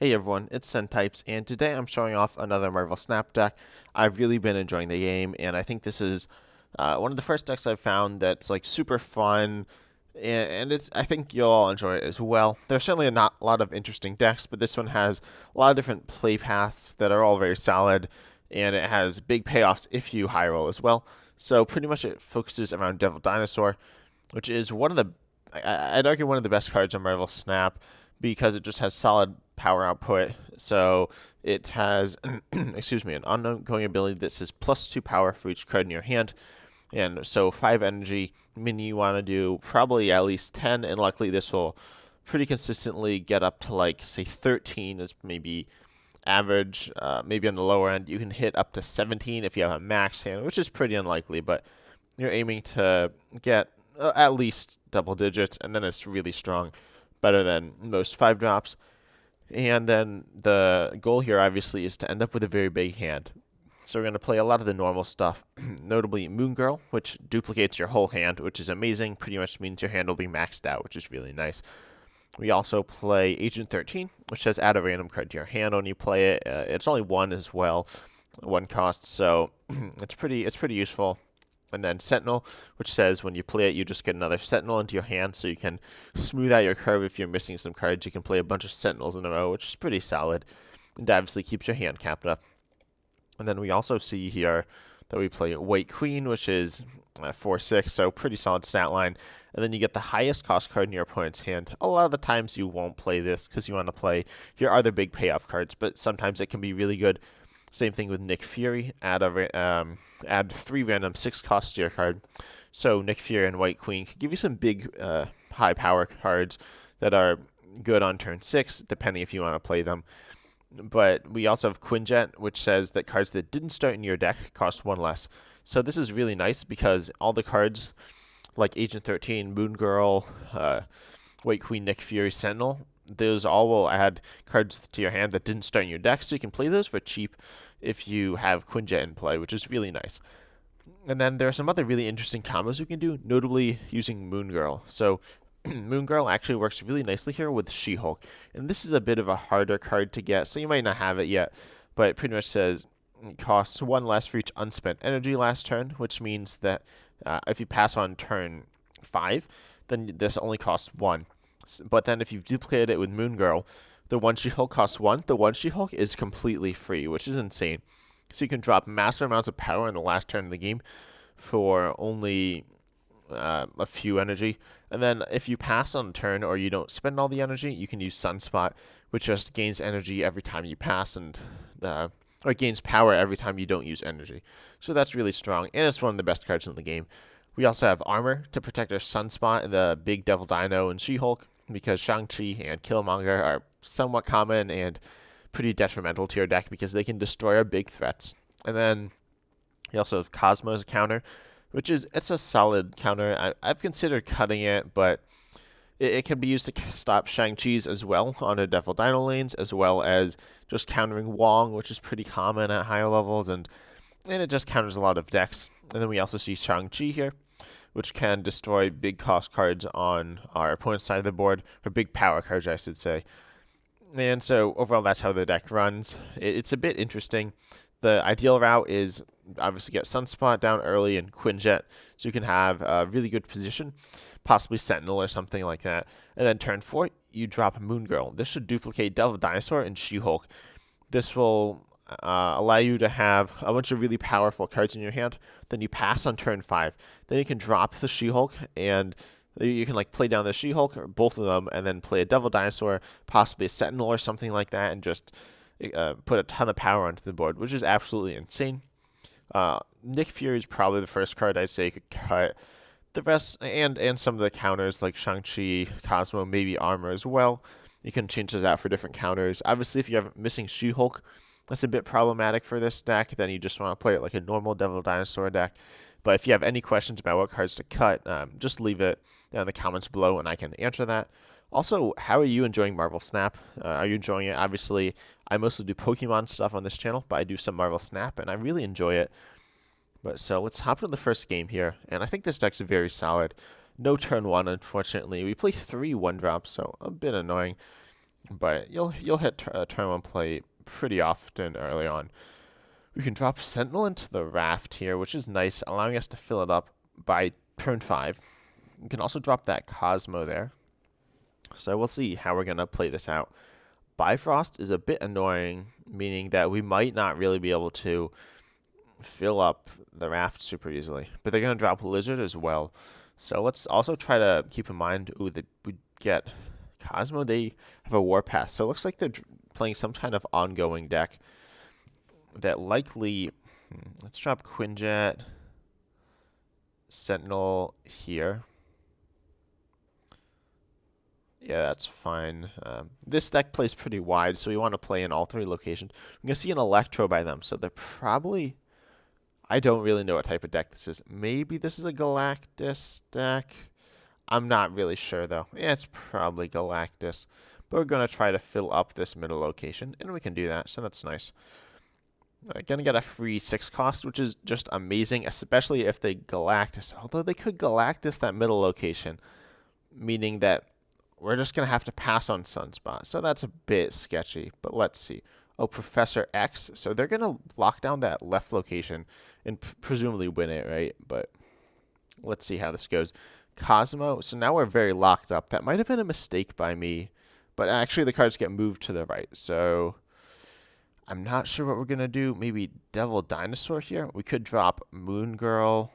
Hey everyone, it's Sentypes, and today I'm showing off another Marvel Snap deck. I've really been enjoying the game, and I think this is one of the first decks I've found that's like super fun, and I think you'll all enjoy it as well. There's certainly not a lot of interesting decks, but this one has a lot of different play paths that are all very solid, and it has big payoffs if you high roll as well. So pretty much it focuses around Devil Dinosaur, which is one of the I'd argue one of the best cards on Marvel Snap because it just has solid power output. So it has, excuse me, an ongoing ability that says +2 power for each card in your hand. And so 5 energy, meaning you want to do probably at least 10, and luckily this will pretty consistently get up to like, say, 13 is maybe average, maybe on the lower end. You can hit up to 17 if you have a max hand, which is pretty unlikely, but you're aiming to get at least double digits, and then it's really strong, better than most 5 drops. And then the goal here, obviously, is to end up with a very big hand. So we're going to play a lot of the normal stuff, notably Moon Girl, which duplicates your whole hand, which is amazing. Pretty much means your hand will be maxed out, which is really nice. We also play Agent 13, which says add a random card to your hand when you play it. It's only 1 as well, 1 cost, so it's pretty useful. And then Sentinel, which says when you play it, you just get another Sentinel into your hand, so you can smooth out your curve if you're missing some cards. You can play a bunch of Sentinels in a row, which is pretty solid, and obviously keeps your hand capped up. And then we also see here that we play White Queen, which is 4/6, so pretty solid stat line. And then you get the highest cost card in your opponent's hand. A lot of the times you won't play this because you want to play your other big payoff cards, but sometimes it can be really good. Same thing with Nick Fury. Add 3 random 6 costs to your card. So Nick Fury and White Queen can give you some big high power cards that are good on turn 6, depending if you want to play them. But we also have Quinjet, which says that cards that didn't start in your deck cost 1 less. So this is really nice because all the cards like Agent 13, Moon Girl, White Queen, Nick Fury, Sentinel, those all will add cards to your hand that didn't start in your deck, so you can play those for cheap if you have Quinjet in play, which is really nice. And then there are some other really interesting combos you can do, notably using Moon Girl. So Moon Girl actually works really nicely here with She-Hulk, and this is a bit of a harder card to get, so you might not have it yet, but it pretty much says it costs 1 less for each unspent energy last turn, which means that if you pass on turn 5, then this only costs 1. But then if you've duplicated it with Moon Girl, the one She-Hulk costs 1. The one She-Hulk is completely free, which is insane. So you can drop massive amounts of power in the last turn of the game for only a few energy. And then if you pass on a turn or you don't spend all the energy, you can use Sunspot, which just gains energy every time you pass, and or it gains power every time you don't use energy. So that's really strong, and it's one of the best cards in the game. We also have Armor to protect our Sunspot and the Big Devil Dino and She-Hulk, because Shang-Chi and Killmonger are somewhat common and pretty detrimental to your deck because they can destroy our big threats. And then you also have Cosmo as a counter, which is it's a solid counter. I've considered cutting it, but it can be used to stop Shang-Chi's as well on a Devil Dino lanes, as well as just countering Wong, which is pretty common at higher levels, and it just counters a lot of decks. And then we also see Shang-Chi here, which can destroy big cost cards on our opponent's side of the board, or big power cards, I should say. And so overall, that's how the deck runs. It's a bit interesting. The ideal route is obviously get Sunspot down early and Quinjet, so you can have a really good position, possibly Sentinel or something like that. And then turn 4, you drop Moon Girl. This should duplicate Devil Dinosaur and She-Hulk. This will allow you to have a bunch of really powerful cards in your hand. Then you pass on turn 5. Then you can drop the She-Hulk, and you can like play down the She-Hulk or both of them, and then play a Devil Dinosaur, possibly a Sentinel or something like that, and just put a ton of power onto the board, which is absolutely insane. Nick Fury is probably the first card I'd say you could cut. The rest, and some of the counters like Shang-Chi, Cosmo, maybe Armor as well. You can change those out for different counters. Obviously, if you have missing She-Hulk, that's a bit problematic for this deck. Then you just want to play it like a normal Devil Dinosaur deck. But if you have any questions about what cards to cut, just leave it in the comments below and I can answer that. Also, how are you enjoying Marvel Snap? Are you enjoying it? Obviously, I mostly do Pokemon stuff on this channel, but I do some Marvel Snap, and I really enjoy it. But so let's hop into the first game here, and I think this deck's very solid. No turn 1, unfortunately. We play 3 1-drops, so a bit annoying. but you'll hit turn 1 play pretty often early on. We can drop Sentinel into the raft here, which is nice, allowing us to fill it up by turn 5. We can also drop that Cosmo there. So we'll see how we're going to play this out. Bifrost is a bit annoying, meaning that we might not really be able to fill up the raft super easily. But they're going to drop Lizard as well. So let's also try to keep in mind, we get Cosmo. They have a Warpath. So it looks like they're playing some kind of ongoing deck that likely... Let's drop Quinjet, Sentinel here. Yeah, that's fine. This deck plays pretty wide, so we want to play in all 3 locations. We're going to see an Electro by them, so they're probably... I don't really know what type of deck this is. Maybe this is a Galactus deck. I'm not really sure, though. Yeah, it's probably Galactus. But we're going to try to fill up this middle location, and we can do that, so that's nice. Going to get a free 6 cost, which is just amazing, especially if they Galactus. Although they could Galactus that middle location, meaning that we're just going to have to pass on Sunspot. So that's a bit sketchy, but let's see. Oh, Professor X. So they're going to lock down that left location and presumably win it, right? But let's see how this goes. Cosmo. So now we're very locked up. That might have been a mistake by me, but actually the cards get moved to the right. So I'm not sure what we're going to do. Maybe Devil Dinosaur here. We could drop Moon Girl.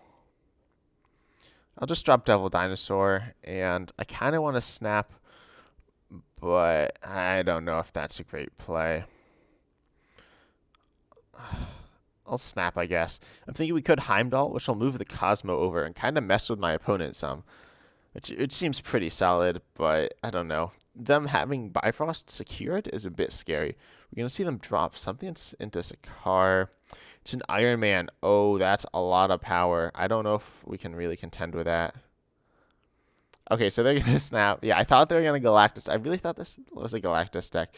I'll just drop Devil Dinosaur, and I kind of want to snap, but I don't know if that's a great play. I'll snap, I guess. I'm thinking we could Heimdall, which will move the Cosmo over and kind of mess with my opponent some, which seems pretty solid, but I don't know. Them having Bifrost secured is a bit scary. We're going to see them drop something into Sakar. It's an Iron Man. Oh, that's a lot of power. I don't know if we can really contend with that. Okay, so they're going to snap. Yeah, I thought they were going to Galactus. I really thought this was a Galactus deck.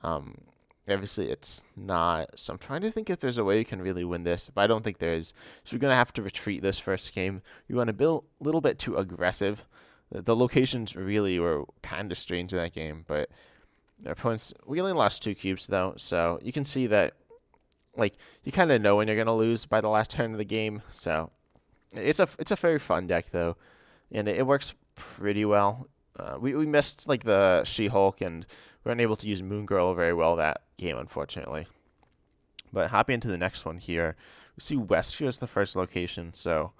Obviously, it's not. So I'm trying to think if there's a way you can really win this, but I don't think there is. So we're going to have to retreat this first game. We want to build a little bit too aggressive. The locations really were kind of strange in that game, but our opponents, we only lost 2 cubes, though, so you can see that, like, you kind of know when you're going to lose by the last turn of the game, so it's a very fun deck, though, and it works pretty well. We missed, like, the She-Hulk, and we weren't able to use Moon Girl very well that game, unfortunately. But hopping into the next one here, we see Westview as the first location, so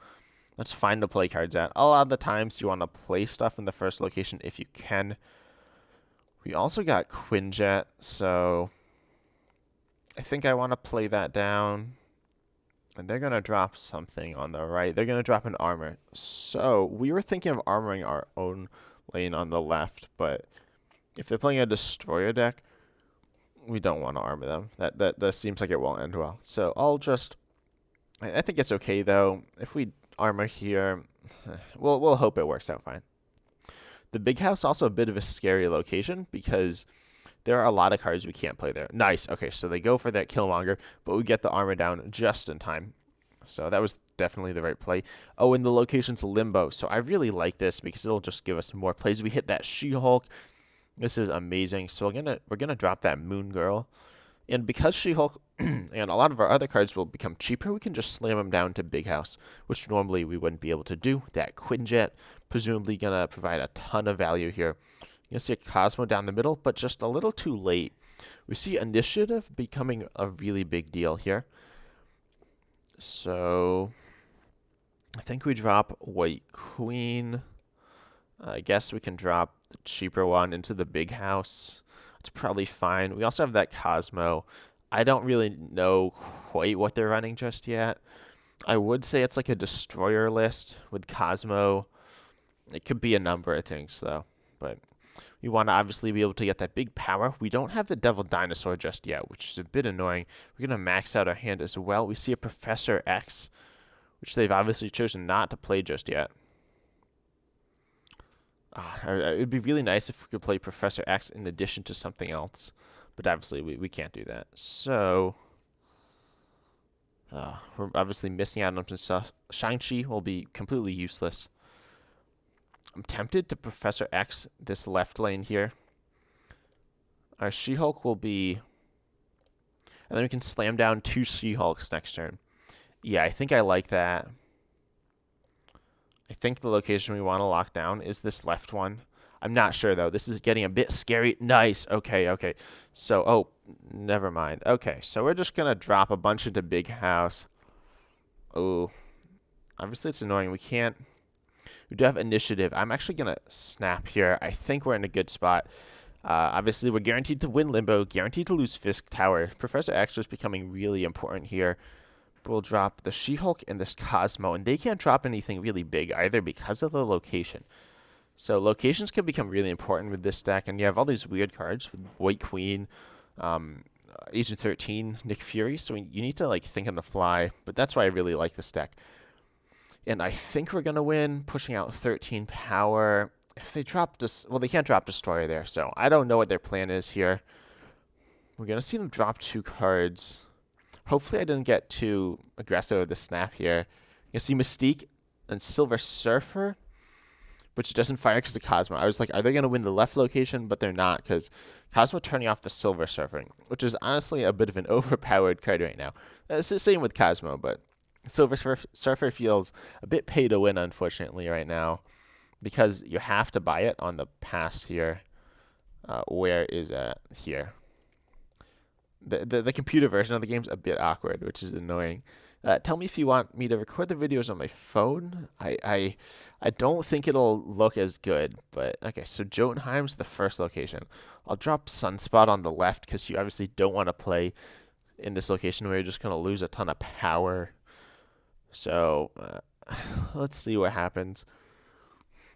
let's find the play cards at. A lot of the times you want to play stuff in the first location if you can. We also got Quinjet, so I think I want to play that down. And they're going to drop something on the right. They're going to drop an armor. So we were thinking of armoring our own lane on the left, but if they're playing a destroyer deck, we don't want to armor them. That seems like it won't end well. So I think it's okay, though. If we armor here, we'll hope it works out fine. The big house also a bit of a scary location because there are a lot of cards we can't play there. Nice. Okay, so they go for that Killmonger, but we get the armor down just in time. So that was definitely the right play. Oh, and the location's Limbo. So I really like this because it'll just give us more plays. We hit that She-Hulk. This is amazing. So we're gonna drop that Moon Girl. And because She-Hulk and a lot of our other cards will become cheaper, we can just slam them down to Big House, which normally we wouldn't be able to do. That Quinjet, presumably going to provide a ton of value here. You're going to see a Cosmo down the middle, but just a little too late. We see Initiative becoming a really big deal here. So I think we drop White Queen. I guess we can drop the cheaper one into the Big House. It's probably fine. We also have that Cosmo. I don't really know quite what they're running just yet. I would say it's like a destroyer list with Cosmo. It could be a number of things, though. But we want to obviously be able to get that big power. We don't have the Devil Dinosaur just yet, which is a bit annoying. We're going to max out our hand as well. We see a Professor X, which they've obviously chosen not to play just yet. It would be really nice if we could play Professor X in addition to something else. But obviously, we can't do that. So, we're obviously missing out on some stuff. Shang-Chi will be completely useless. I'm tempted to Professor X this left lane here. Our She-Hulk will be... And then we can slam down 2 She-Hulks next turn. Yeah, I think I like that. I think the location we want to lock down is this left one. I'm not sure, though. This is getting a bit scary. Nice. Okay, okay. So, oh, never mind. Okay, so we're just going to drop a bunch into Big House. Oh, obviously it's annoying. We can't... We do have initiative. I'm actually going to snap here. I think we're in a good spot. Obviously, we're guaranteed to win Limbo, guaranteed to lose Fisk Tower. Professor X is becoming really important here. We'll drop the She-Hulk and this Cosmo, and they can't drop anything really big either because of the location. So locations can become really important with this deck, and you have all these weird cards with White Queen, Agent 13, Nick Fury, so you need to like think on the fly, but that's why I really like this deck. And I think we're going to win, pushing out 13 power. If they drop this, well, they can't drop Destroyer there, so I don't know what their plan is here. We're going to see them drop 2 cards. Hopefully I didn't get too aggressive with the snap here. You see Mystique and Silver Surfer, which doesn't fire because of Cosmo. I was like, are they going to win the left location? But they're not, because Cosmo turning off the Silver Surfer, which is honestly a bit of an overpowered card right now. It's the same with Cosmo, but Silver Surfer feels a bit pay to win, unfortunately, right now, because you have to buy it on the pass here. Where is it? Here. The computer version of the game's a bit awkward, which is annoying. Tell me if you want me to record the videos on my phone. I don't think it'll look as good, but okay. So Jotunheim's the first location. I'll drop Sunspot on the left because you obviously don't want to play in this location where you're just going to lose a ton of power. So let's see what happens.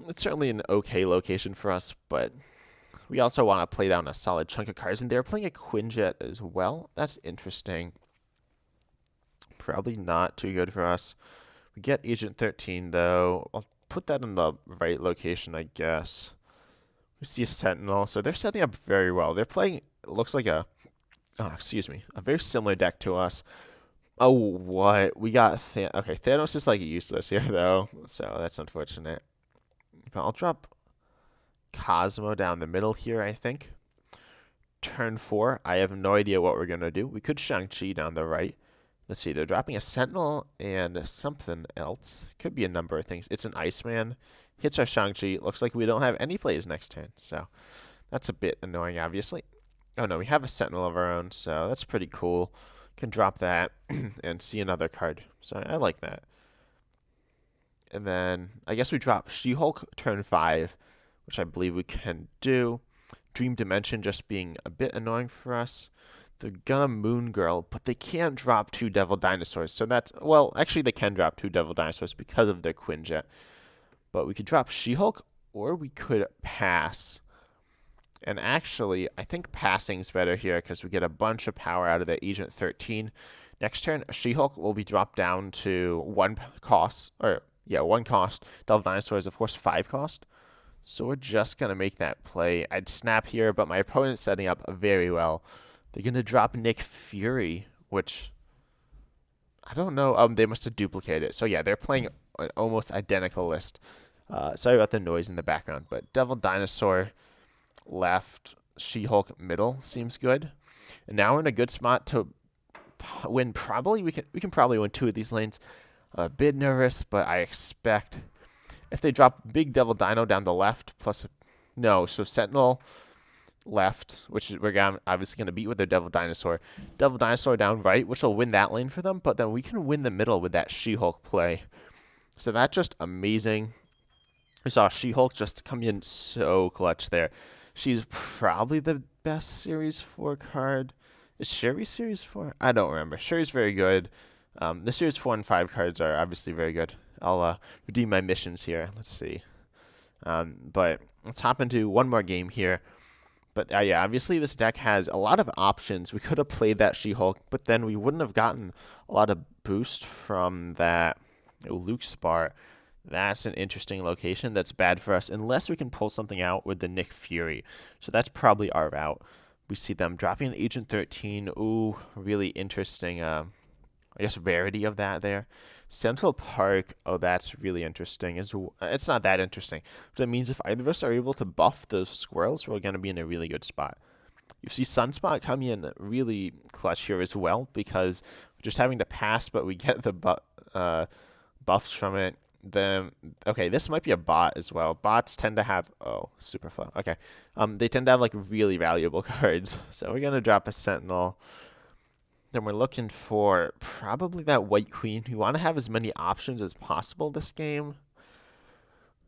It's certainly an okay location for us, but we also want to play down a solid chunk of cards, and they're playing a Quinjet as well. That's interesting. Probably not too good for us. We get Agent 13, though. I'll put that in the right location, I guess. We see a Sentinel, so they're setting up very well. They're playing, it looks like a very similar deck to us. Oh, what? We got, okay, Thanos is like useless here, though, so that's unfortunate. But I'll drop Cosmo down the middle here, I think. Turn 4, I have no idea what we're going to do. We could Shang-Chi down the right. Let's see, they're dropping a Sentinel and something else. Could be a number of things. It's an Iceman. Hits our Shang-Chi. Looks like we don't have any plays next turn, so that's a bit annoying, obviously. Oh, no, we have a Sentinel of our own, so that's pretty cool. Can drop that and see another card. So I like that. And then I guess we drop She-Hulk turn 5, which I believe we can do. Dream Dimension just being a bit annoying for us. They're gonna Moon Girl, but they can't drop 2 Devil Dinosaurs. So that's, well, actually they can drop 2 Devil Dinosaurs because of their Quinjet. But we could drop She-Hulk, or we could pass. And actually, I think passing's better here because we get a bunch of power out of the Agent 13. Next turn, She-Hulk will be dropped down to 1 cost, or yeah, 1 cost. Devil Dinosaur is, of course, 5 cost. So we're just going to make that play. I'd snap here, but my opponent's setting up very well. They're going to drop Nick Fury, which I don't know. They must have duplicated it. So yeah, they're playing an almost identical list. Sorry about the noise in the background, but Devil Dinosaur left, She-Hulk middle seems good. And now we're in a good spot to win. Probably we can probably win 2 of these lanes. A bit nervous, but I expect if they drop big Devil Dino down the left, plus no, so Sentinel left, which we're obviously going to beat with their Devil Dinosaur. Devil Dinosaur down right, which will win that lane for them, but then we can win the middle with that She-Hulk play. So that's just amazing. We saw She-Hulk just come in so clutch there. She's probably the best Series 4 card. Is Sherry Series 4? I don't remember. Sherry's very good. The Series 4 and 5 cards are obviously very good. I'll redeem my missions here. Let's see. But let's hop into one more game here. But yeah, obviously this deck has a lot of options. We could have played that She-Hulk, but then we wouldn't have gotten a lot of boost from that Luke Spart. That's an interesting location. That's bad for us unless we can pull something out with the Nick Fury. So that's probably our route. We see them dropping an Agent 13. Ooh, really interesting. I guess rarity of that there. Central Park. Oh, that's really interesting. It's not that interesting, but it means if either of us are able to buff those squirrels, we're going to be in a really good spot. You see Sunspot coming in really clutch here as well because we're just having to pass, but we get the buffs from it. Okay, this might be a bot as well. Bots tend to have super flow. Okay, they tend to have like really valuable cards. So we're gonna drop a Sentinel. Then we're looking for probably that White Queen. We want to have as many options as possible this game.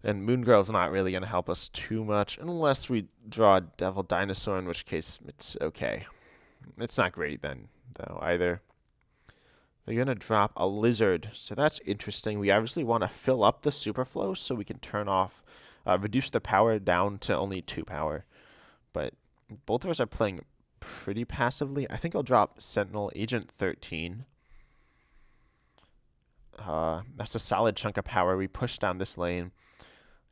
And Moon Girl's not really going to help us too much unless we draw Devil Dinosaur, in which case it's okay. It's not great then, though, either. They're going to drop a Lizard, so that's interesting. We obviously want to fill up the Superflow so we can turn off, reduce the power down to only 2 power. But both of us are playing pretty passively. I think I'll drop Sentinel Agent 13. That's a solid chunk of power. We push down this lane.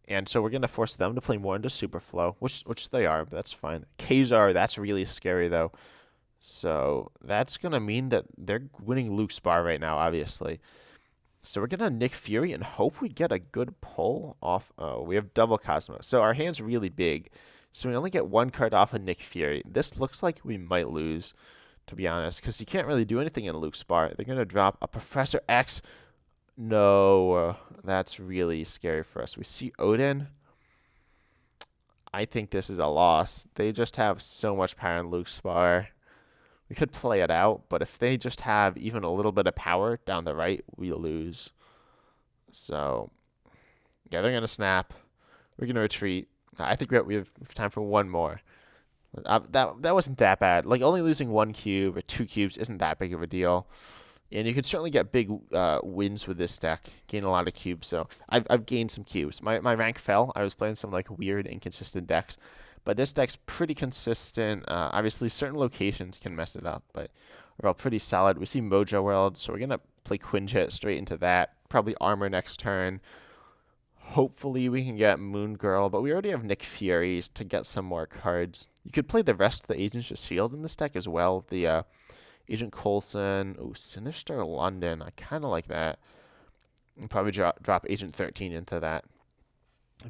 And so we're going to force them to play more into Superflow, which they are, but that's fine. Kazar, that's really scary, though. So that's going to mean that they're winning Luke's bar right now, obviously. So we're going to Nick Fury and hope we get a good pull off. Oh, we have double Cosmo. So our hand's really big. So we only get 1 card off of Nick Fury. This looks like we might lose, to be honest, because you can't really do anything in Luke's bar. They're going to drop a Professor X. No, that's really scary for us. We see Odin. I think this is a loss. They just have so much power in Luke's bar. We could play it out, but if they just have even a little bit of power down the right, we lose. So, yeah, they're going to snap. We're going to retreat. I think we have time for one more. That wasn't that bad. Like, only losing 1 cube or 2 cubes isn't that big of a deal. And you can certainly get big wins with this deck, gain a lot of cubes. So I've gained some cubes. My rank fell. I was playing some like weird, inconsistent decks. But this deck's pretty consistent. Obviously, certain locations can mess it up, but overall pretty solid. We see Mojo World, so we're going to play Quinjet straight into that. Probably Armor next turn. Hopefully we can get Moon Girl, but we already have Nick Furies to get some more cards. You could play the rest of the Agents of S.H.I.E.L.D. in this deck as well. The Agent Coulson. Ooh, Sinister London. I kind of like that. And probably drop Agent 13 into that.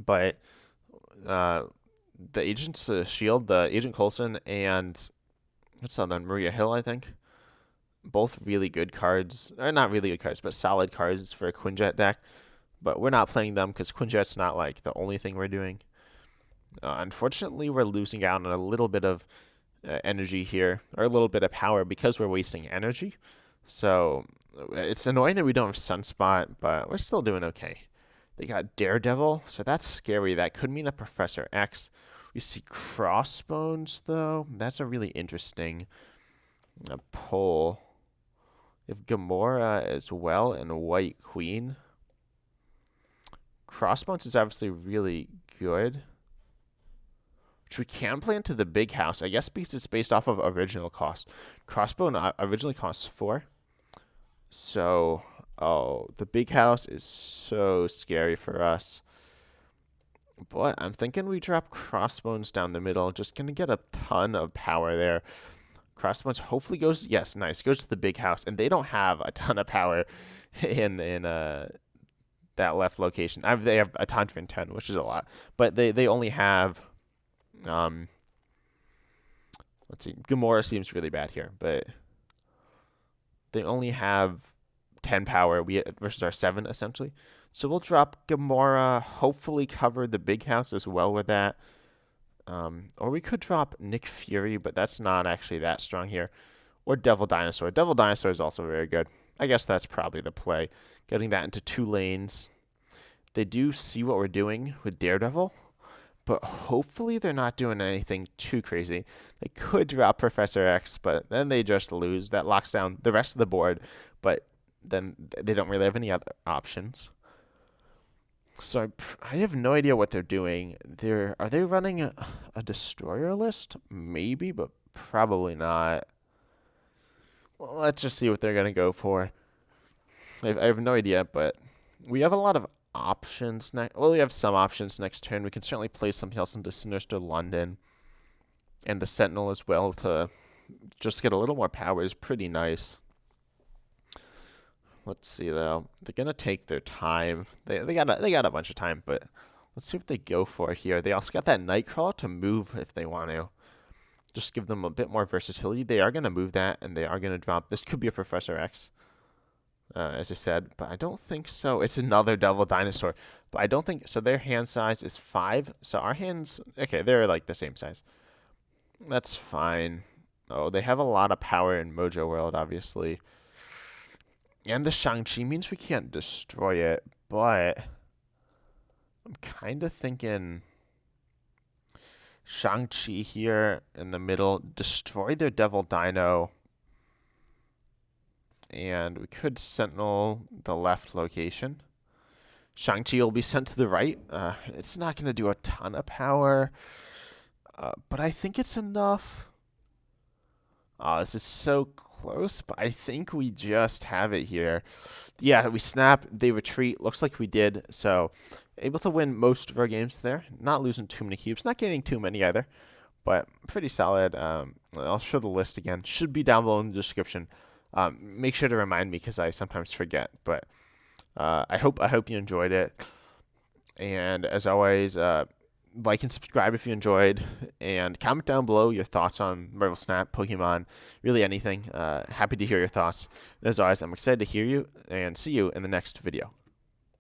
But the Agents of S.H.I.E.L.D., the Agent Coulson, and what's that one? Maria Hill, I think. Both really good cards. Or not really good cards, but solid cards for a Quinjet deck. But we're not playing them because Quinjet's not like the only thing we're doing. Unfortunately, we're losing out on a little bit of energy here, or a little bit of power because we're wasting energy. So it's annoying that we don't have Sunspot, but we're still doing okay. They got Daredevil, so that's scary. That could mean a Professor X. We see Crossbones, though. That's a really interesting pull. If Gamora as well and White Queen. Crossbones is obviously really good, which we can play into the big house, I guess, because it's based off of original cost. Crossbone originally costs 4. So, the big house is so scary for us. But I'm thinking we drop Crossbones down the middle. Just going to get a ton of power there. Crossbones hopefully goes, yes, nice, goes to the big house. And they don't have a ton of power in that left location. They have a ton for 10, which is a lot. But they only have... let's see. Gamora seems really bad here, but they only have 10 power versus our 7, essentially. So we'll drop Gamora, hopefully cover the big house as well with that. Or we could drop Nick Fury, but that's not actually that strong here. Or Devil Dinosaur. Devil Dinosaur is also very good. I guess that's probably the play. Getting that into 2 lanes. They do see what we're doing with Daredevil, but hopefully they're not doing anything too crazy. They could drop Professor X, but then they just lose. That locks down the rest of the board, but then they don't really have any other options. So I have no idea what they're doing. Are they running a Destroyer list? Maybe, but probably not. Well, let's just see what they're going to go for. I have no idea, but we have a lot of options next. Well, we have some options next turn. We can certainly play something else into Sinister London and the Sentinel as well to just get a little more power. Is pretty nice. Let's see though. They're gonna take their time. They got a bunch of time, but let's see what they go for here. They also got that Nightcrawler to move if they want to. Just give them a bit more versatility. They are going to move that, and they are going to drop. This could be a Professor X, as I said, but I don't think so. It's another Devil Dinosaur, but I don't think so. Their hand size is 5, so our hands, okay, they're like the same size. That's fine. Oh, they have a lot of power in Mojo World, obviously. And the Shang-Chi means we can't destroy it, but I'm kind of thinking Shang-Chi here in the middle, destroy their Devil Dino, and we could Sentinel the left location. Shang-Chi will be sent to the right. It's not going to do a ton of power, but I think it's enough. This is so close, but I think we just have it here. Yeah, we snap, they retreat. Looks like we did. So, able to win most of our games there. Not losing too many cubes, not getting too many either, but pretty solid. I'll show the list again. Should be down below in the description. Make sure to remind me because I sometimes forget. But I hope you enjoyed it. And as always, like and subscribe if you enjoyed, and comment down below your thoughts on Marvel Snap, Pokemon, really anything. Happy to hear your thoughts. And as always, I'm excited to hear you, and see you in the next video.